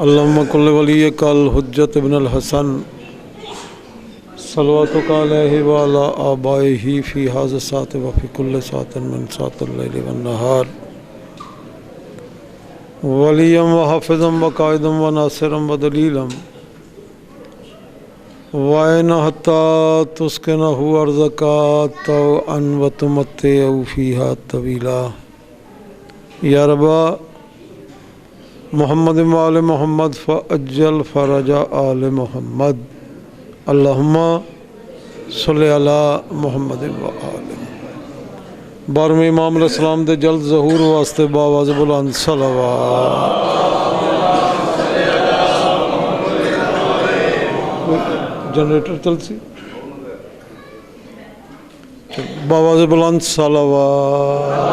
اللهم كل وليك الحجة ابن الحسن صلواتك عليه وعلى آبائه في هذا الساعة وفي كل ساعة من ساعة الليل والنهار وليا وحافظا وقائدا وناصرا ودليلا وإن حتى تسكنه أرضك طوعا وتمتعه فيها طويلا يا رب محمد وآل محمد فأجل فرج آل محمد اللہم صلی علی محمد وآل بارہویں امام علیہ السلام دے جلد ظہور واسطے باواز بلند صلوات جنریٹر چل سی باواز بلند صلوات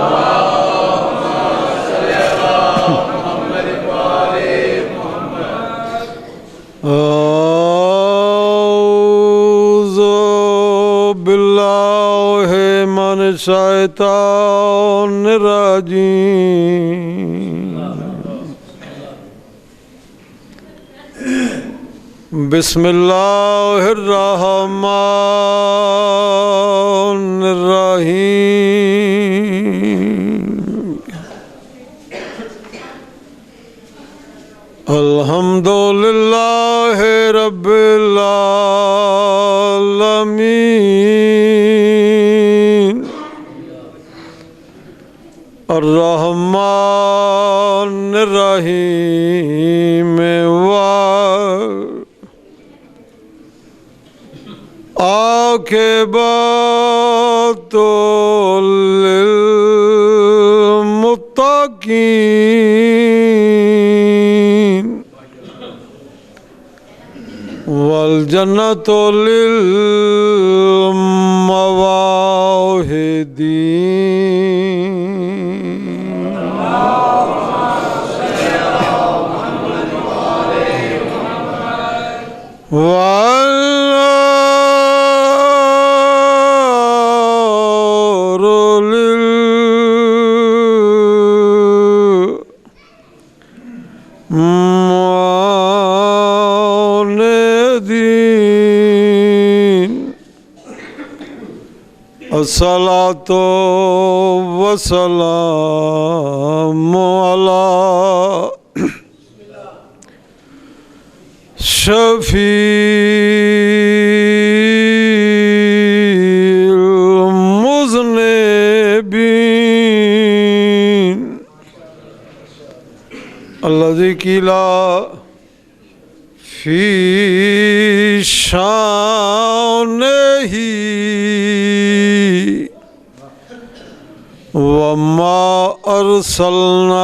باللہ من الشیطان الرجیم بسم اللہ الرحمن الرحیم الحمدللہ رب العالمین الرحمن الرحیم عاقبۃ للمتقین والجنۃ للموحدین والنار للمعاندین الصلاۃ والسلام علی شفیع المذنبین الذی قیل فی شانہ وما ارسلناک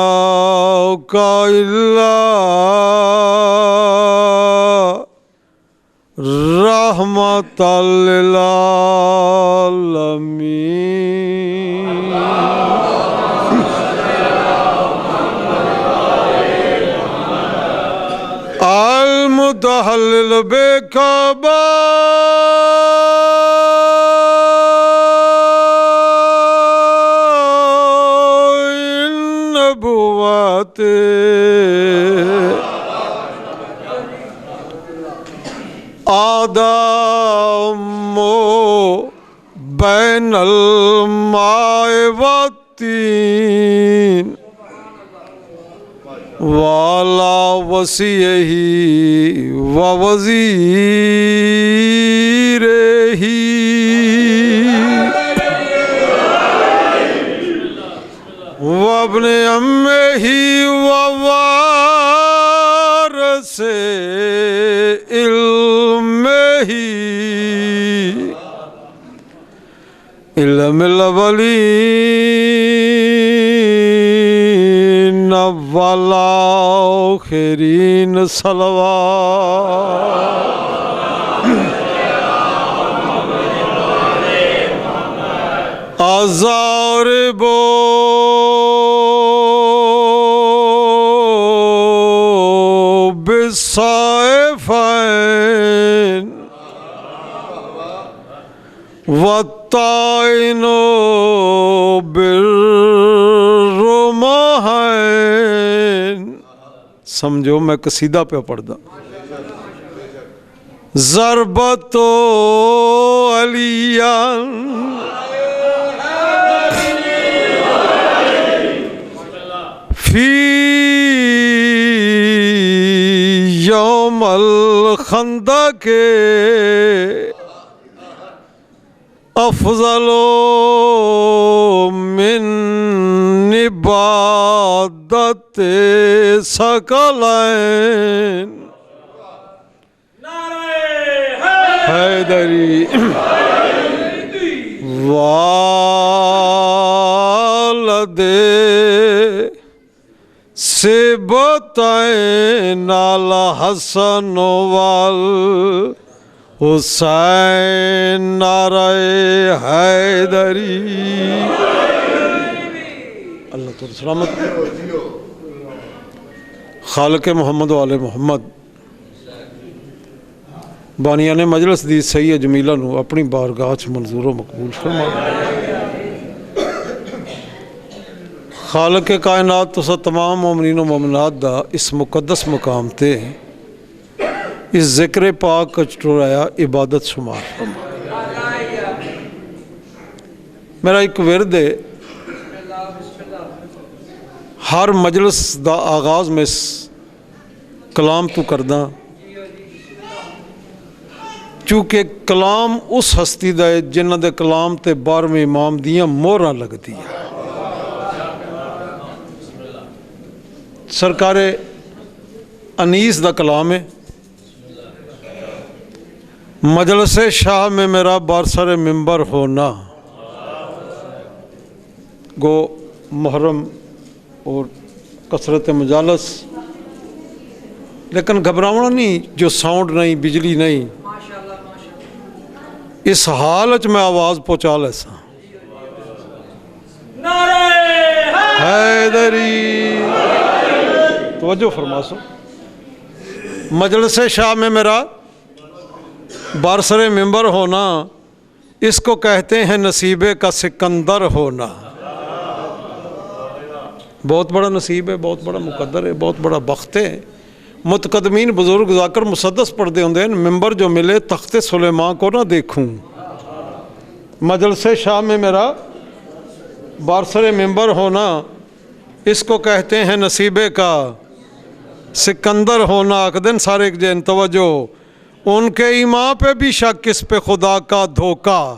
الا رحمۃ للعالمین المتحلل بکعبہ النبوات آدم بین الماء والطین وعلی وصیہ ووزیرہ وابن عمہ ووارث علم الاولین والآخرین صلوات اضاربو بالصائفین والطائن بالرمحین سمجھو میں قصیدہ پہ پڑھدا ضربت علیاں فی یوم الخندق افضل من عبادت ثقلین حیدری والد سے بتائیں الحسن والحسین نعرہ حیدری اللہ تعالی سلامت خالق محمد و آل محمد بانیان مجلس دی سید جمیلہ نو اپنی بارگاہ چ منظور و مقبول فرما خالق کائنات تو تمام مومنین و مومنات دا اس مقدس مقام تے اس ذکر پاک چٹورایا عبادت شمار فرما میرا ایک ورد ہے ہر مجلس دا آغاز میں کلام تو کردہ چونکہ کلام اس ہستی دا ہے جنہ دے کلام تے 12ویں امام دیاں موراں لگتی ہے سرکار انیس دا کلام ہے مجلس شاہ میں میرا بارسر ممبر ہونا گو محرم اور کثرت مجالس لیکن گھبراؤنا نہیں جو ساؤنڈ نہیں بجلی نہیں اس حالت میں آواز پہنچا لیسا حیدری توجہ فرما سو مجلس شاہ میں میرا بارسر ممبر ہونا اس کو کہتے ہیں نصیبے کا سکندر ہونا بہت بڑا نصیب ہے بہت بڑا مقدر ہے بہت بڑا بخت ہے متقدمین بزرگ جا کر مسدس پڑھتے ہوں دیں ممبر جو ملے تخت سلیمان کو نہ دیکھوں مجلس شاہ میں میرا بارسر ممبر ہونا اس کو کہتے ہیں نصیبے کا سکندر ہونا اقدن سارے جین توجہ ان کے ایمان پہ بھی شک اس پہ خدا کا دھوکہ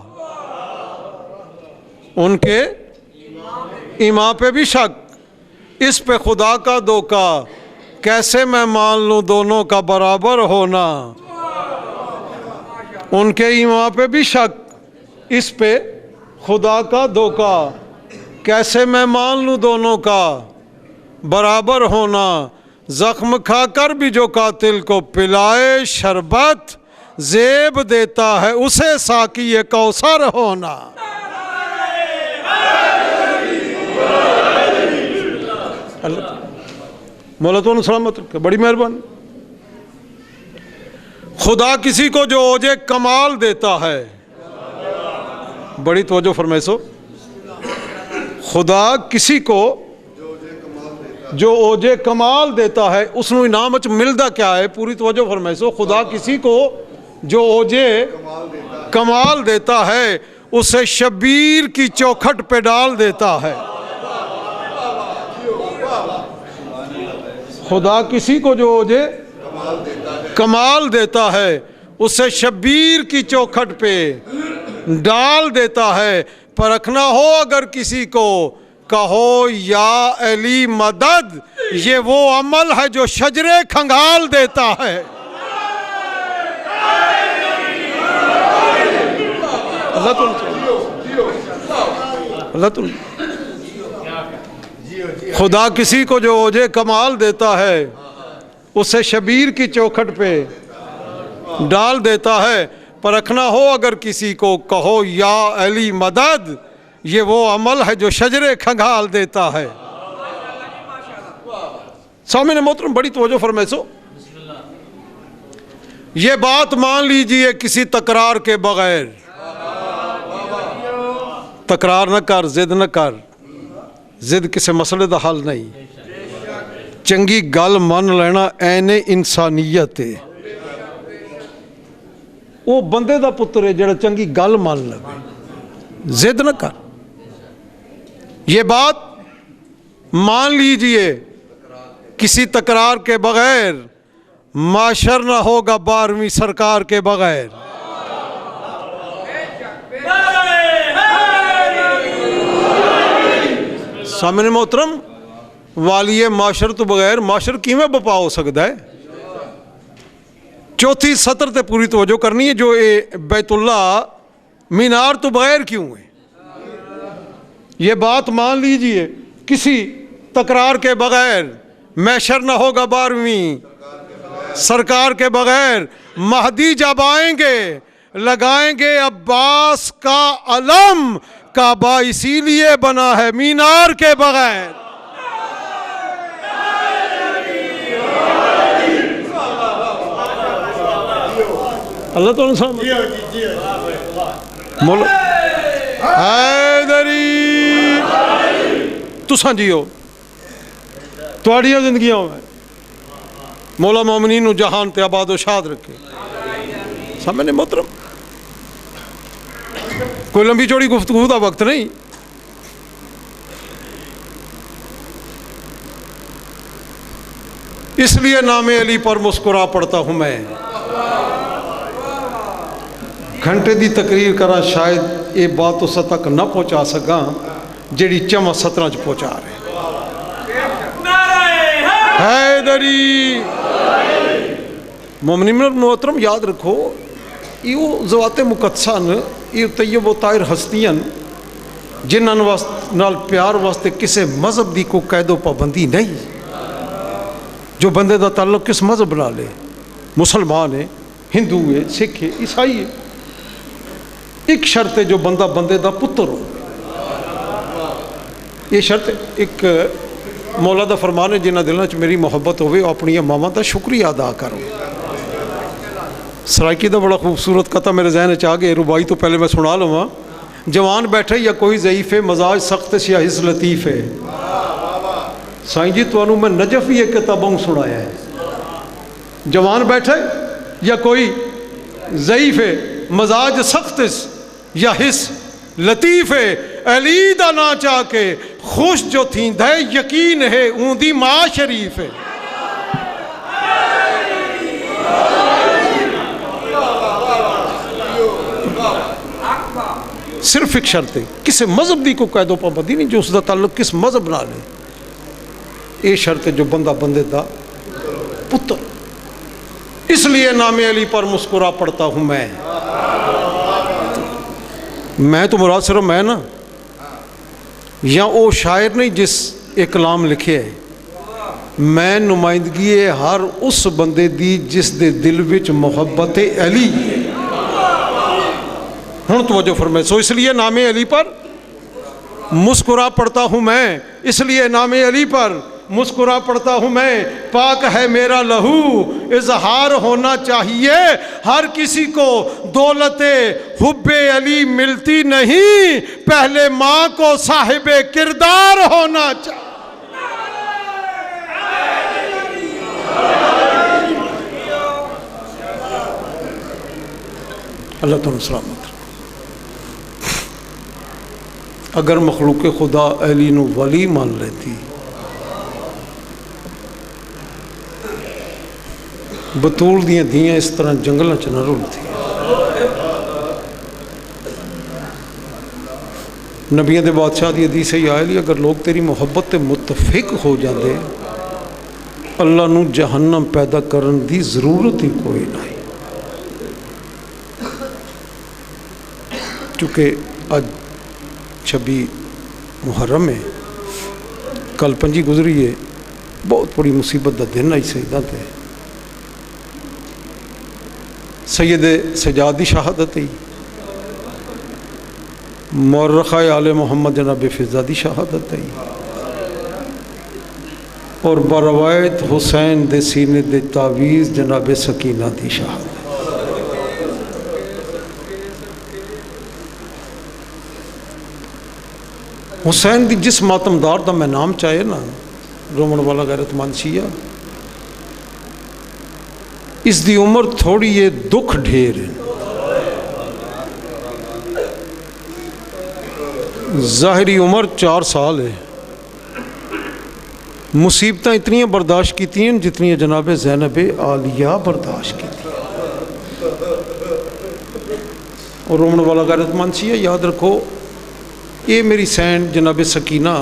ان کے ایمان پہ بھی شک اس پہ خدا کا دھوکہ کیسے میں مان لوں دونوں کا برابر ہونا ان کے ایمان پہ بھی شک اس پہ خدا کا دھوکہ کیسے میں مان لوں دونوں کا برابر ہونا زخم کھا کر بھی جو قاتل کو پلائے شربت زیب دیتا ہے اسے ساقی کوثر ہونا مولا تو سلامت رکھے بڑی مہربانی خدا کسی کو جو اوجے کمال دیتا ہے بڑی توجہ فرمائے سو خدا کسی کو جو اوجے کمال دیتا ہے اس نو انعام اچ ملدا کیا ہے پوری توجہ فرمائے سو خدا کسی کو جو اوجے کمال دیتا ہے اسے شبیر کی چوکھٹ پہ ڈال دیتا ہے خدا کسی کو جو اوجے کمال دیتا ہے اسے شبیر کی چوکھٹ پہ ڈال دیتا ہے پرکھنا ہو اگر کسی کو کہو یا علی مدد یہ وہ عمل ہے جو شجرے کھنگال دیتا ہے خدا کسی کو جو اوجے کمال دیتا ہے اسے شبیر کی چوکھٹ پہ ڈال دیتا ہے پرکھنا ہو اگر کسی کو کہو یا علی مدد یہ وہ عمل ہے جو شجرے کھنگال دیتا ہے سامعین محترم بڑی توجہ فرمائے سو یہ بات مان لیجئے کسی تکرار کے بغیر تکرار نہ کر ضد نہ کر ضد کسی مسئلے دا حل نہیں چنگی گل من لینا این انسانیت ہے. وہ بندے دا پتر ہے جڑا چنگی گل مان لے. ضد نہ کر. یہ بات مان لیجئے کسی تکرار کے بغیر معاشر نہ ہوگا 12ویں سرکار کے بغیر. سامنے محترم والی معاشر تو بغیر معاشر کیویں بپا ہو سکتا ہے. چوتھی سطر تے پوری توجہ کرنی ہے جو بیت اللہ مینار تو بغیر کیوں ہے. یہ بات مان لیجئے کسی تکرار کے بغیر معاشر نہ ہوگا 12ویں سرکار کے بغیر. مہدی جب آئیں گے لگائیں گے عباس کا علم. کعبہ اسی لیے بنا ہے مینار کے بغیر. اللہ تعالیٰ سامنے مولا حیدری تساں جیو تواڈیاں زندگیاں میں مولا مومنین نو جہان تے آباد و شاد رکھے. سامنے محترم کوئی لمبی چوڑی گفتگو دا وقت نہیں. اس لیے نام علی پر مسکرا پڑتا ہوں میں. گھنٹے دی تقریر کرا شاید یہ بات اس تک نہ پہنچا سکا جیڑی چما سطرہ چ پہنچا رہے. حیدری مومنین محترم یاد رکھو یہ ذوات مقدسان یہ طیب و طاہر ہستیاں جنہاں نال پیار واسطے کسے مذہب دی کو قید و پابندی نہیں. جو بندے دا تعلق کس مذہب نال لے مسلمان ہے ہندو ہے سکھ ہے عیسائی ہے ایک شرط ہے جو بندہ بندے دا پتر ہو. یہ شرط ایک مولا دا فرمان ہے جنہاں دلوں چ میری محبت ہوئے اپنی ماواں دا شکریہ ادا کرو. سرائکی دا بڑا خوبصورت قطع میرے ذہن چاہ گئے ربائی تو پہلے میں سنا لوں. جوان بیٹھے یا کوئی ضعیف ہے مزاج سخت یا حس لطیف ہے. سائیں جی تو میں نجف یہ کتابوں سنایا ہے. جوان بیٹھے یا کوئی ضعیف ہے مزاج سخت یا حس لطیف ہے. علی دا نا چاہ کے خوش جو تھیں دے یقین ہے اون دی ماں شریف ہے. صرف ایک شرط ہے کسی مذہب دی کو قید و پابندی نہیں جو اس دا تعلق کس مذہب نہ لے. یہ شرط ہے جو بندہ بندے دا پتر. اس لیے نام علی پر مسکرا پڑتا ہوں میں تو مراد صرف میں نا یا او شاعر نہیں جس ایک کلام لکھے ہے. میں نمائندگی ہے ہر اس بندے دی جس دے دل وچ محبت علی ہے. ہوں توجہ فرمائے. سو اس لیے نام علی پر مسکرا پڑتا ہوں میں. اس لیے نام علی پر مسکرا پڑتا ہوں میں. پاک ہے میرا لہو اظہار ہونا چاہیے ہر کسی کو. دولت حب علی ملتی نہیں پہلے ماں کو صاحب کردار ہونا چاہیے. اللہ تعالیٰ سلامت. اگر مخلوق خدا علی نو ولی مان لیتی بطول دیاں دھیاں اس طرح جنگلوں چ نہ رلتی. نبیوں دے بادشاہ دی حدیث ہے یا علی اگر لوگ تیری محبت تے متفق ہو جاندے اللہ نو جہنم پیدا کرن دی ضرورت ہی کوئی نہیں. چونکہ آج 26 محرم ہے کل 5 گزری ہے بہت بڑی مصیبت دا دن آئی سیدہ تے سید سجاد دی شہادت ہے مورخہ آل محمد جناب فضہ دی شہادت ہے اور بروایت حسین دے سینے دے تعویز جناب سکینہ دی شہادت. حسین دی جس ماتمدار دا میں نام چاہے نا رومن والا غیرتمند شیعہ اس دی عمر تھوڑی ہے دکھ ڈھیر ہے ظاہری عمر 4 سال ہے مصیبتیں اتنی برداشت کی تھیں جتنی جناب زینب عالیہ برداشت کی تھی اور رومن والا غیرتمند شیعہ یاد رکھو یہ میری سین جناب سکینہ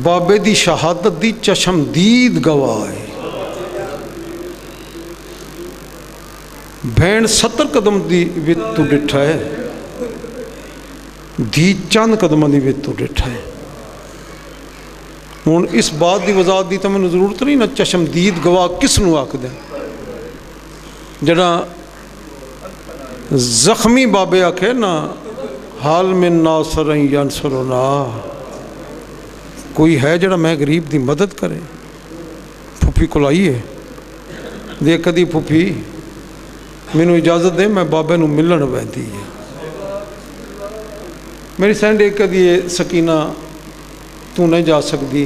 بابے دی شہادت دی چشمدید گواہ ہے بھین 70 قدم دی وچ تو ڈٹھا ہے دھی چند قدم دی وچ تو ڈٹھا ہے ہوں اس بات دی وضاحت دی تو میں ضرورت نہیں نا چشمدید گواہ کس نو آکھ دیں جڑا زخمی بابے آکھے نا حال میں ناصر ینصرنا کوئی ہے جڑا میں غریب دی مدد کرے پھوپھی کو لائیے دے کدی پھوپھی مینوں اجازت دے میں بابے نو ملن ویندی ہے میری سینڈ ایک کدی سکینہ تو نہیں جا سکتی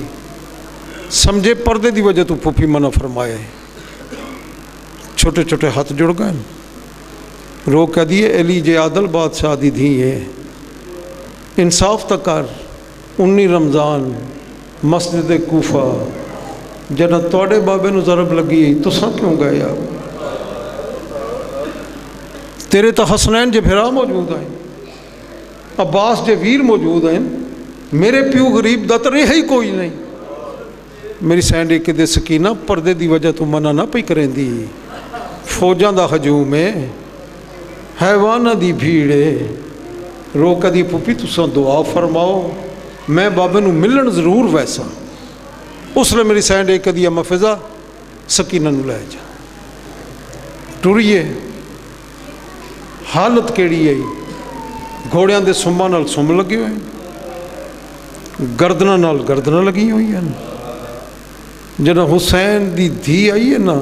سمجھے پردے دی وجہ تو پھوپھی منع فرمایا ہے چھوٹے چھوٹے ہاتھ جڑ گئے رو کہہ دیے علی جے عادل بادشاہ دی دھی ہے انصاف تک کر 19 رمضان مسجد کوفہ جنا توڑے بابے نو ضرب لگی تساں کیوں گئے آپ تیرے تو حسنین جے بھرا موجود ہیں عباس جے ویر موجود ہیں میرے پیو غریب دا تو رہا ہی کوئی نہیں میری سینڈ ایک دے سکینہ پردے دی وجہ تو منع نہ پئی کریں دی فوجاں دا ہجوم ہے حیوانہ دی بھیڑے رو کدی پھوپھی تساں دعا فرماؤ میں بابے نو ملن ضرور ویسا اس لئے میری سینڈ ایک کدی اما فضا سکینہ نو لے جا ٹوریے حالت کیڑی ہے گھوڑیاں دے سماں نال سم لگے ہوئے گردنہ نال گردنہ لگی ہوئی ہیں جنا حسین دی دھی آئی ہے نا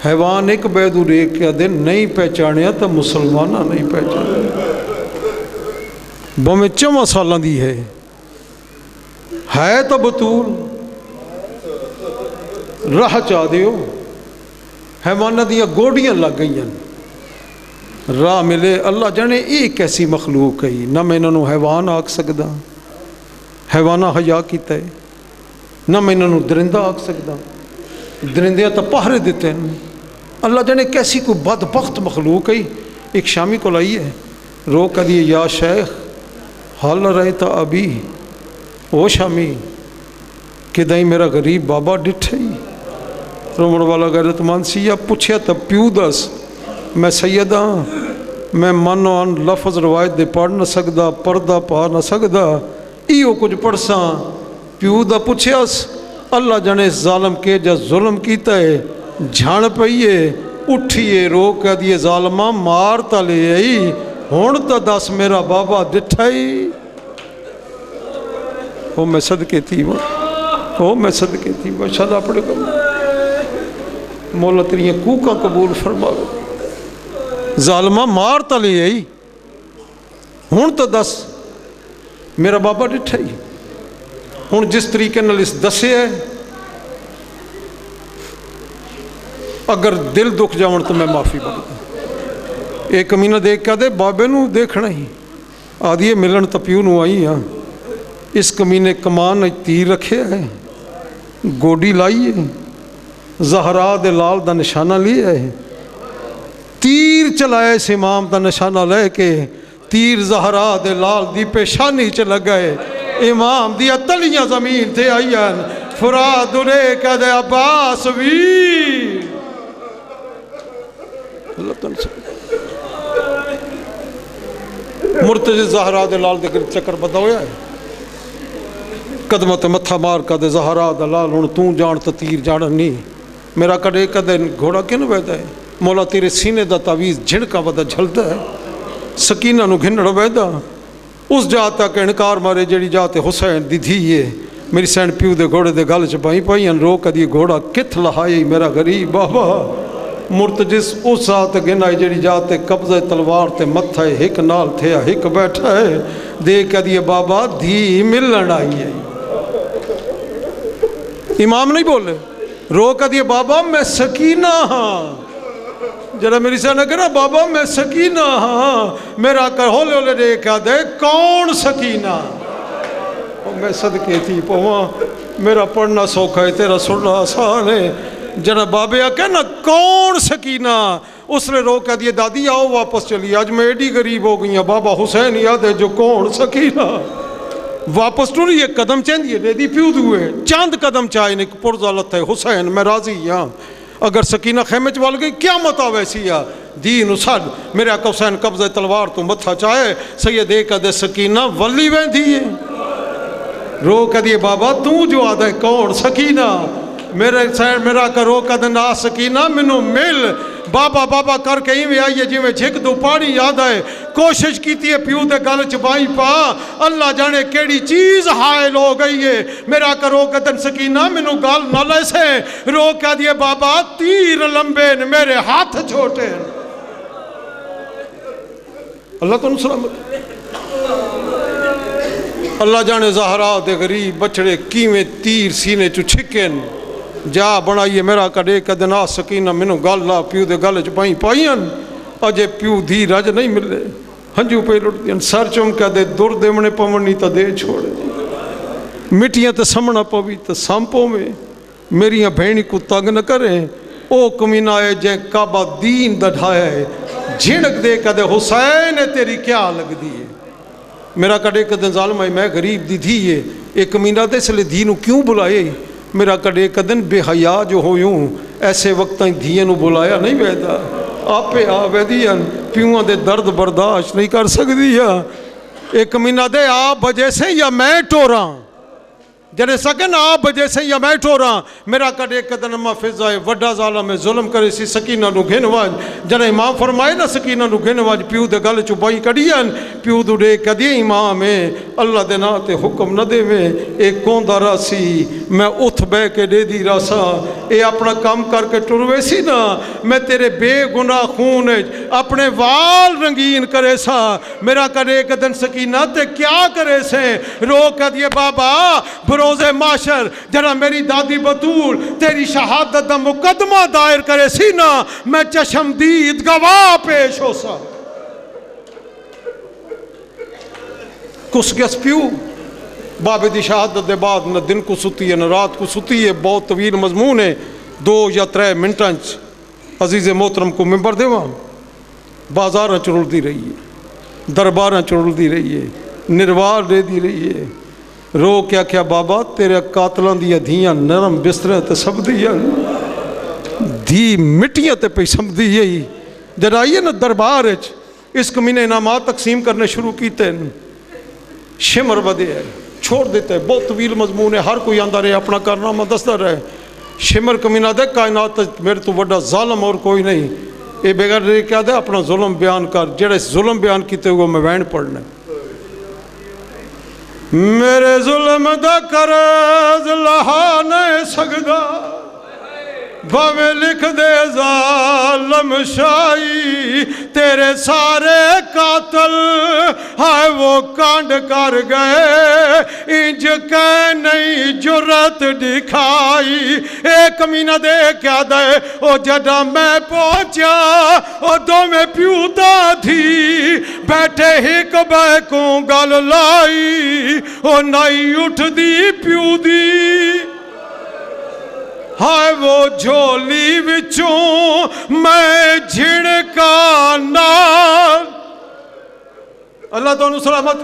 حیوان ایک بیدو ریک کیا دے نہیں پہچانیا تو مسلمانہ نہیں پہچانیا بہمیں 4 سالہ دی ہے تو بطول راہ چاہ دیو حیوانہ دیا گوڑیاں لگ گئی ہیں راہ ملے اللہ جانے ایک ایسی مخلوق ہے نہ میں انہوں حیوان آکھ سکدا حیوانہ حیا کیتا ہے نہ میں انہوں درندہ آکھ سکدا درندیاں تو پہرے دیتے ہیں اللہ جانے کیسی کوئی بدبخت مخلوق ہے ایک شامی کو لائی ہے رو کر دیے یا شیخ حال رہتا ابھی او شامی کہ دائیں میرا غریب بابا ڈٹھے ہی رومن والا غیرتمند سیاہ پوچھیا تا پیو دس میں سیدہ میں منوان لفظ روایت دے پڑھ نہ سکدا پردہ پا نہ سکدا ایو کچھ پڑھساں پیو دا پوچھیاس اللہ جانے ظالم کے جا ظلم کیتا ہے جھان پئیے اٹھیے رو کہہ دیے ظالمہ مار تا لے آئی ہون تا دس میرا بابا ڈٹھائی وہ میں صدقے تھی وہ میں صدقے تھی وہ شاید اپنے کو مولا تیریاں کوکا قبول فرما ظالمہ مار تا لے آئی ہون تا دس میرا بابا ڈٹھائی ہون جس طریقے نال اس دسے ہے اگر دل دکھ جاؤں تو میں معافی مانگتا ایک کمینہ دیکھ کے دے بابے نو دیکھنا ہی آدھیے ملن تپیو نو آئی ہاں اس کمینے کمان تیر رکھے ہے گوڑی لائی ہے زہرا دے لال دا نشانہ لیے ہے تیر چلائے اس امام دا نشانہ لے کے تیر زہرا دے لال دی پیشانی چل گئے امام دیا تلیاں زمین تھے آئین فراد دنے کہہ دے عباس ویر اللہ تعالیٰ مرتجی زہرا دے لال دے گر چکر بدا ہویا ہے قدمت متھا مار کا دے زہرا دے لال ہون توں جانتا تیر جانا نہیں میرا کڑے کدے گھوڑا کیوں ویدہ ہے مولا تیرے سینے دا تعویز جھنکا ودا جھلتا ہے سکینہ نو گھنڑ ویدہ اس جاتا کہ انکار مارے جڑی جاتے حسین دی دھیئے میری سین پیو دے گھوڑے دے گال چپائی پائیں رو کا دی گھوڑا کت لہائی میرا غریب بابا مرتجس اس ساتھ گنائی جڑی جاتے قبضہ تلوار تے متھا ہے ہک نال تھے ہک بیٹھا ہے دیکھ دیئے بابا دھی ملن آئی ہے امام نہیں بولے، رو کر دیے بابا میں سکینہ ہاں، جرا میری سے نہ کہنا بابا میں سکینہ ہاں، میرا کر ہولے ہولے دیکھا دے کون سکینہ، میں صدقے تھی پواں، میرا پڑھنا سوکھا ہے تیرا سننا آسان ہے، جنا بابے کہنا کون سکینہ، اس نے رو کہہ دیا دادی آؤ واپس چلی، آج میں ایڈی غریب ہو گئی ہوں، بابا حسین یاد ہے جو کون سکینہ، واپس ٹوری ایک قدم چاہیے دے دی پیو دوئے، چاند قدم چاہے نے پرزالت ہے حسین میں راضی ہاں، اگر سکینہ خیمے چوال گئی کیا متا ویسی ہے دین اسد، میرے آقا حسین قبضہ تلوار تو متھا چاہے سید ایک دے سکینہ ولی ویندی ہے، رو کہہ دیے بابا تو جو آدھا ہے کون سکینہ، میرا کا رو کہہ دینا سکینہ منو مل، بابا بابا کر کے ہی میں آئیے جی میں جھک دو پانی یاد آئے، کوشش کیتی ہے پیو دے گل چبائی پا، اللہ جانے کیڑی چیز حائل ہو گئی ہے، میرا کا رو کہہ دن سکینہ منو گال نہ لے سے، رو کہہ دیے بابا تیر لمبے نے میرے ہاتھ چھوٹے، اللہ تو سلامت، اللہ جانے زہرا دے غریب بچڑے کیویں تیر سینے چو چھکن، جا بنائیے میرا کڑے کدنا سکینہ منو گال لا پیو دے گال چپائیں پائیں، اجے پیو دھی رج نہیں ملے، ہنجو پہ لٹ دیں سر چمکہ دے دور دے منے پمنی تا دے چھوڑے، مٹیاں تے سمنا پوی تا سامپوں میں، میریاں بھینی کو تنگ نہ کریں، او کمینہ ہے جیں کعبہ دین دڑھایا ہے، جھنک دے کدے حسین تیری کیا لگ دیئے، میرا کڑے کدن ظالم ہے میں غریب دی تھی یہ ایک کمینہ دے سلے دینو کیوں بلائے، میرا کڑے کدن بے حیا جو ہو یوں ایسے وقتاں دھینو بلایا نہیں بیدا، آپ پہ آوے دیا پیوان دے درد برداشت نہیں کر سک دیا، ایک کمینہ دے آپ بجے سے یا میں ٹوراں، جنہیں سکن آپ بجے سے یا میں ٹوراں، میرا کڑے کدن اما فضائے وڈا ظالم ظلم کرے سی سکینہ نو گھنواج، جنہیں امام فرمائے نا سکینہ نو گھنواج پیو دے گل چوبائی کڑیاں، پیو دو دے کدی امام ہے، اللہ دے ناتے حکم نہ دے میں، ایک کوندہ راسی، میں اتھ بے کے دے دی راسا، اے اپنا کام کر کے ٹروے سی نا، میں تیرے بے گناہ خون اپنے وال رنگین کرے سا، میرا کڑے کدن سکینہ تے کیا کرے سے، رو کر دیے بابا بروز معاشر جنا میری دادی بطول تیری شہادت دا مقدمہ دائر کرے سی نا، میں چشم دید گواہ پیش ہو سا، کس گس پیو بابے دی شہادت دے بعد نہ دن کو ستی ہے نہ رات کو ستی ہے، بہت طویل مضمون ہے، 2 یا 3 منٹنچ عزیز محترم کو ممبر دے وہاں بازاراں چرول دی رہی ہے، درباراں چرول دی رہی ہے، نروار دے دی رہی ہے، رو کیا کیا بابا تیرے قاتلان دیا دھیاں نرم بستریں تے سب دیا دھی مٹیاں تے پہ سب دیا ہی جرائیے نا دربار اس کمینے انعامات تقسیم کرنے شروع کیتے ہیں، شمر بدے ہے چھوڑ دیتے ہیں، بہت طویل مضمون ہے، ہر کوئی اندر ہے اپنا کارنامہ دستہ رہے، شمر کمینہ دے کائنات میرے تو بڑا ظالم اور کوئی نہیں، اے بغیر رہے کیا دے اپنا ظلم بیان کر، جڑے ظلم بیان کیتے ہوئے میں وین پڑھنے، میرے ظلم دا کرز لہا نہیں سکدا، بھویں لکھ دے ظالم شائی، تیرے سارے قاتل ہائے وہ کانڈ کر گئے، انج کہ نہیں جرت دکھائی، ایک کمینہ دے کیا دے، او جڑا میں پہنچا، او دو میں پیوتا تھی، بیٹھے ہی کبے کو گل لائی، او نائی اٹھ دی پیو دی، ہائے وہ جھولی وچوں میں جھڑکا نال، اللہ تو انہوں سلامت،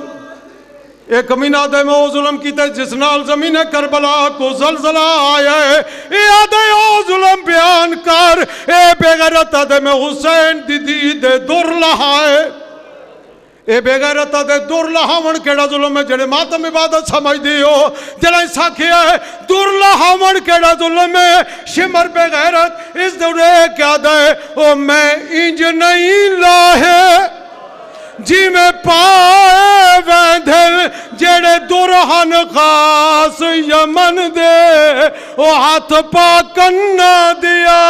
ایک کمینہ دے میں او ظلم کیتے جس نال زمین کربلا کو زلزلہ آیا ہے، اے آدھے او ظلم بیان کر، اے بے غیرت دے میں حسین دی دے در لہائے، اے بے غیرت دے در لہاون کیڑا ظلم ہے جڑے ماتم عبادت سمجھ دیو، جڑا ایسا کیا ہے در لہاون کیڑا ظلم ہے، شمر بے غیرت اس دورے کیا دے، او میں انج نہیں لاہے، جی میں پائے ویندھل جڑے درہن خاص یمن دے، او ہاتھ پاکن نہ دیا،